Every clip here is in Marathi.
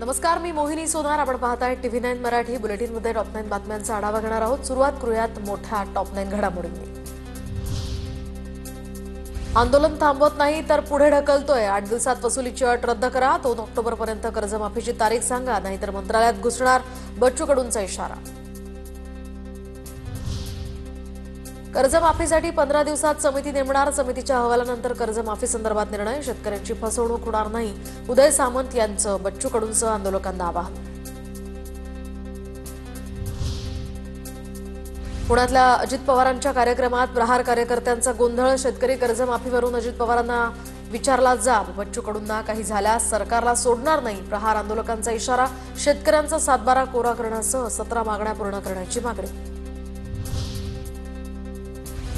नमस्कार, मी मोहिनी सोनार. आपण पाहताय TV9 मराठी. बुलेटिनमध्ये टॉप 9 बातम्यांचा आढावा घेणार आहोत. सुरुवात करूयात मोठ्या टॉप 9 घडामोडींनी. आंदोलन थांबवत नाही तर पुढे ढकलतोय. 8 दिवसात वसुलीची अट रद्द करा. 2 ऑक्टोबरपर्यंत कर्जमाफीची तारीख सांगा, नाहीतर मंत्रालयात घुसणार. बच्चू कडूंचा इशारा. कर्जमाफीसाठी 15 दिवसात समिती नेमणार. समितीच्या अहवालानंतर कर्जमाफी संदर्भात निर्णय. शेतकऱ्यांची फसवणूक होणार नाही. उदय सामंत यांचं बच्चू कडूंचं आंदोलकांना आवाहन. पुण्यातल्या अजित पवारांच्या कार्यक्रमात प्रहार कार्यकर्त्यांचा गोंधळ. शेतकरी कर्जमाफीवरून अजित पवारांना विचारला जाब. बच्चू कडूंना काही झाल्यास सरकारला सोडणार नाही. प्रहार आंदोलकांचा इशारा. शेतकऱ्यांचा 7/12 कोरा करण्यासह 17 मागण्या पूर्ण करण्याची मागणी.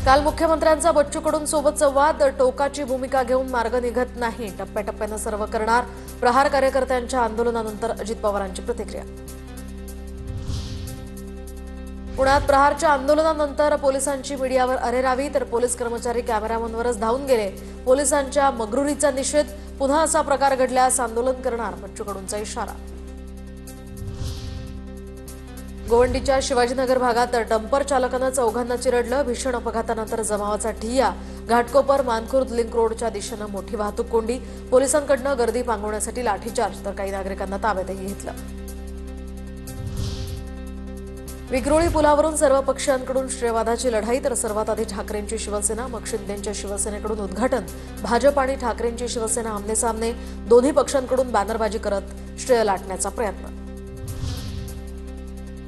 काल मुख्यमंत्र्यांचा बच्चू कडूं सोबत संवाद. टोकाची भूमिका घेऊन मार्ग निघत नाही. टप्प्याटप्प्यानं सर्व करणार. प्रहार कार्यकर्त्यांच्या आंदोलनानंतर अजित पवारांची प्रतिक्रिया. पुण्यात प्रहारच्या आंदोलनानंतर पोलिसांची मीडियावर अरेरावी, तर पोलीस कर्मचारी कॅमेरामनवरच धावून गेले. पोलिसांच्या मगरुरीचा निषेध. पुन्हा असा प्रकार घडल्यास आंदोलन करणार. बच्चू कडूंचा इशारा. गोवंडीच्या शिवाजीनगर भागात डंपर चालकानं चौघांना चिरडलं. भीषण अपघातानंतर जमावाचा ठिय्या. घाटकोपर मानखुर्द लिंक रोडच्या दिशेनं मोठी वाहतूक कोंडी. पोलिसांकडनं गर्दी पांगवण्यासाठी लाठीचार्ज, तर काही नागरिकांना ताब्यातही घेतलं. विक्रोळी पुलावरून सर्व पक्षांकडून श्रेयवादाची लढाई, तर सर्वात आधी ठाकरेंची शिवसेना, मग शिंदेंच्या शिवसेनेकडून उद्घाटन. भाजप आणि ठाकरेंची शिवसेना आमनेसामने. दोन्ही पक्षांकडून बॅनरबाजी करत श्रेय लाटण्याचा प्रयत्न.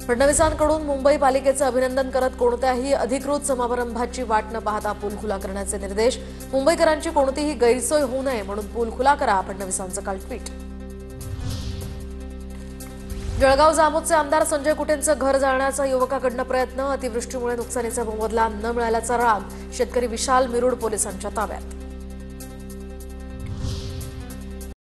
फडणवीसांकडून मुंबई पालिकेचं अभिनंदन करत कोणत्याही अधिकृत समारंभाची वाट न पाहता पूल खुला करण्याचे निर्देश. मुंबईकरांची कोणतीही गैरसोय होऊ नये म्हणून पूल खुला करा. फडणवीसांचं काल ट्विट. जळगाव जामोदचे आमदार संजय कुटेंचं घर जाळण्याचा युवकाकडनं प्रयत्न. अतिवृष्टीमुळे नुकसानीचा मोबदला न मिळाल्याचा राग. शेतकरी विशाल मिरुड पोलिसांच्या ताब्यात.